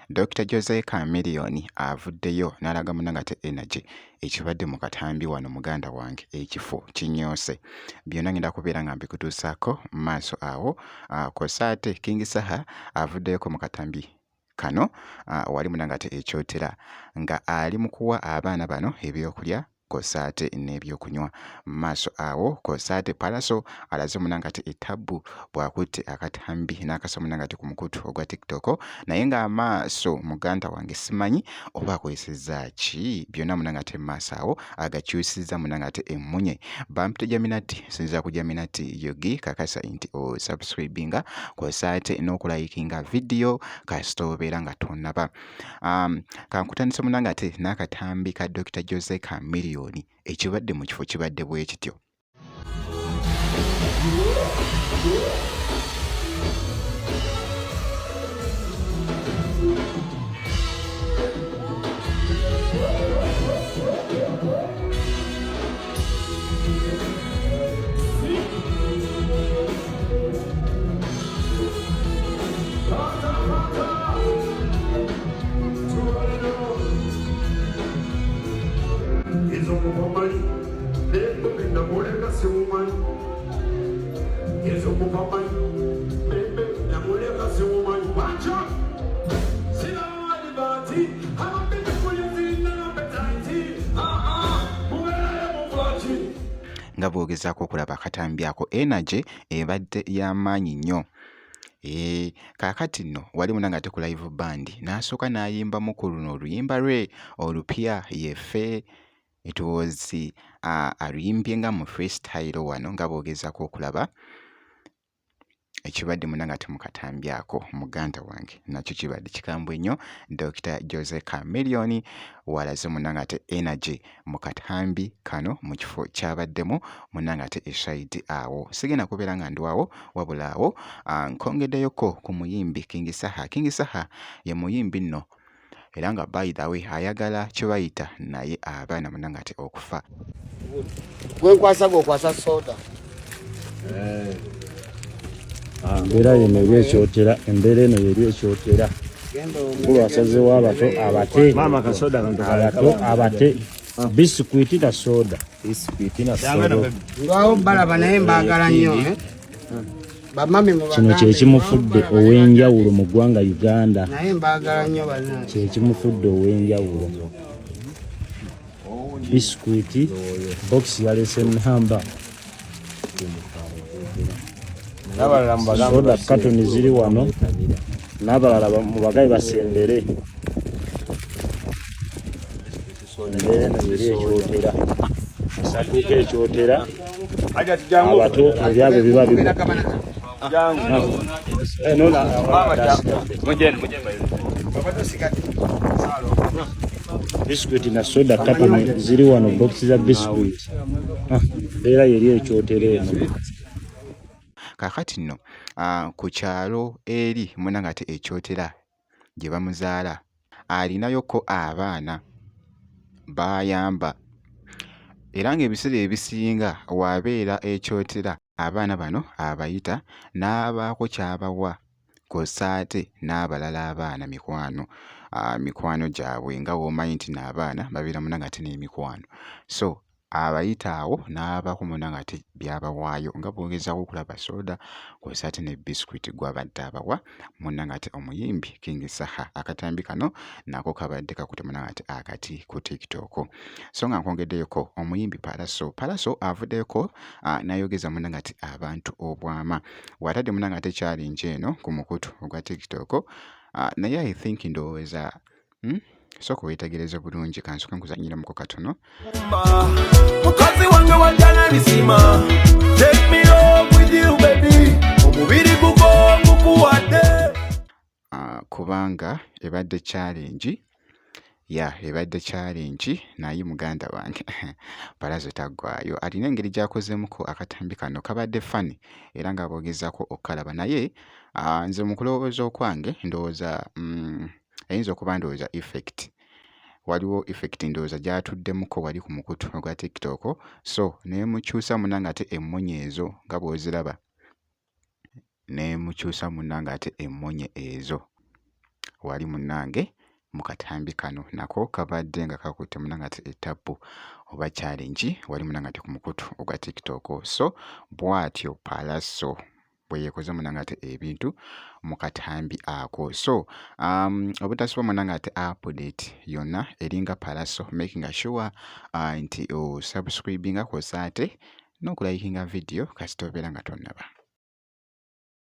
Dr. Jose Chameleone avuddeyo n'alaga Munangate Energy ekibadde mu katambi wano muganda wange ekifo kinyoose. Byonna ngenda kubeera nga mbikutuusaako mu maaso awo. Kw'ossa ate King Saha avuddeyoko mu katambi kano wali Munangate ekyotera nga ali mu kuwa abaana bano ebyokulya kw'ossa ate n'ebyokunywa. Mu maaso awo kw'ossa ate Palaso alaze Munangate ettabbu bw'akutte akatambi n'akasa Munangate ku mukutu ogwa TikTok, naye ng'amaaso muganda wange simanyi oba akozesezza ki. Byonna Munangate mu maaso awo agakyusizza Munangate emmunye. Bampite Jaminati, sinza ku Jaminati Yogi kakasa nti osubscribinga kw'ossa ate n'okulayikinga video kasita obeera nga tonnaba. Kankutandise Munangate n'akatambi ka Dr. Jose Chameleone ekibadde mu kifo kibadde bwe kityo. Nga bw'ogezaako okulaba akatambi ako Energy ebadde y'amaanyi nnyo. Kaakati nno wali Munangate ku live band n'asooka n'ayimbamu ku luno oluyimba lwe olupya yefe etwozi aluyimbye nga mu freestyle wano. Nga bw'ogezaako okulaba ekibadde Munangate mu katambi ako muganda wange nakyo kibadde kikambwe nnyo. Dr. Jose Chameleone walaze Munangate Energy mu katambi kano mu kifo kyabaddemu Munangate eside awo. Sigenda kubeera nga ndwawo wabula awo nkongeddeyoko ku muyimbi King Saha. King Saha ye muyimbi nno era nga by the way ayagala kye bayita naye abaana Munangate okufa. Gwenkwasa gwokwasa soda. Embeera eno eri ekyotera, embeera eno yeri ekyotera. Kulwasazewo abato abate abato abate bisikuiti na soda. Bisikuiti na soda. Ngwawo balaba naye mbagala nnyo. Bamami mu kino kyekimufudde ow'enjawulo mu ggwanga Uganda. Naye mbagala nnyo bana. Kyekimufudde ow'enjawulo. Bisikuiti box yalese namba. Soda katoni ziri wano n'abalala mu bagayi basembere. Embeera eno yeri ekyotera esatuuka ekyotera abato ebyabwe biba bisikuiti na soda katoni ziri wano bokisi za bisikuiti. Embeera yeri ekyotera eno. Kaakati nno ku kyalo eri Munangate ekyotera gye bamuzaala alinayoko abaana bayamba era ng'ebiseera ebisinga wabeera ekyotera abaana bano abayita n'abaako kyabawa kw'ossa ate n'abalala abaana mikwano gyabwe nga w'omanyi nti n'abaana babeera Munangate n'emikwano, so abayita awo n'abaako Munangate byabawaayo. Nga bw'ogezaako okulaba soda kw'ossa ate ne bisikuiti gw'abadde abawa Munangate omuyimbi King Saha. Akatambi kano nako kabadde kakutte Munangate akati ku TikTok. So nga nkwongeddeyoko omuyimbi Palaso avuddeyoko n'ayogeza Munangate abantu obwama. Watadde Munangate challenge eno ku mukutu ogwa TikTok naye I think ndowooza soko wetegereze bulungi kansoka nkuzanyiramuko katono. Mukazi wange wajjana bisima, take me home with you baby, omubiri gugo gukuwadde. Kubanga ebadde challenge ebadde challenge naye muganda wange Palaso taggwayo. Alina engeri gy'akozeemuko akatambi kano kabadde fani era nga bw'ogezaako okkalaba naye nze mu kulowooza okwange ndowooza ayinza okuba ndowooza effect. Waliwo effect ndowooza gy'atuddemuko wali ku mukutu ogwa TikTok, so neemukyusa Munangate emmunye ezo nga bw'oziraba, neemukyusa Munangate emmunye ezo. wali munnange mu katambi kano nako kabadde nga kakutte munnange ate ettabu oba challenge wali munnange ate ku mukutu ogwa TikTok. So bw'atyo Pallaso bwe yeekoze munnange ate ebintu mu katambi ako. So obutasuba munnange ate update yonna eringa Pallaso, making sure nti osubscribinga kw'ossa ate n'okulayikinga video kasita obeera nga tonnaba.